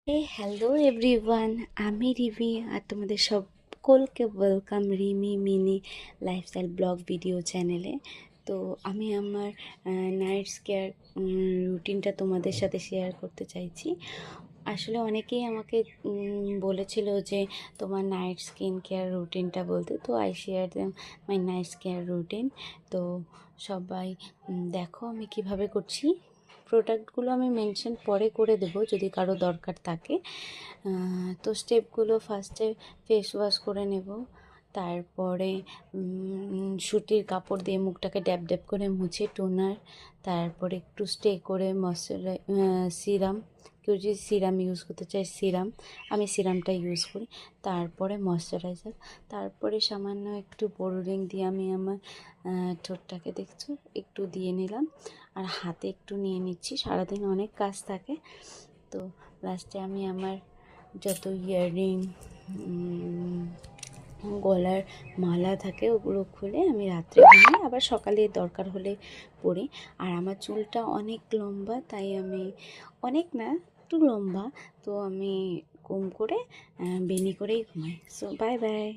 Hello everyone, আমি রিমি আর তোমাদের সকলকে welcome Rimi mini lifestyle blog video চ্যানেলে। তো আমি আমার নাইট কেয়ার রুটিনটা তোমাদের সাথে শেয়ার করতে চাইছি। আসলে অনেকেই আমাকে বলেছিল যে তোমার নাইট স্কিন কেয়ার রুটিনটা বলতে, তো I share them my night care routine. তো সবাই দেখো আমি কিভাবে করছি। প্রোডাক্টগুলো আমি মেনশন পরে করে দেবো যদি কারো দরকার থাকে। তো স্টেপগুলো ফার্স্টে ফেস ওয়াশ করে নেব, তারপরে সুতির কাপড় দিয়ে মুখটাকে ড্যাব ড্যাব করে মুছে টোনার, তারপরে একটু স্টে করে সিরাম, কেউ যদি সিরাম ইউজ করতে চায় সিরাম, আমি সিরামটা ইউজ করি। তারপরে ময়শ্চারাইজার, তারপরে সামান্য একটু বোরোলিং দিয়ে আমি আমার ঠোঁটটাকে দেখছো একটু দিয়ে নিলাম, আর হাতে একটু নিয়ে নিচ্ছি। সারাদিন অনেক কাজ থাকে, তো লাস্টে আমি আমার যত ইয়াররিং, গলার মালা থাকে ওগুলো খুলে আমি রাত্রে ঘুমিয়ে আবার সকালে দরকার হলে পরি। আর আমার চুলটা অনেক লম্বা, তাই আমি অনেক না, একটু লম্বা, তো আমি কম করে বেনি করেই ঘুমাই। So bye bye.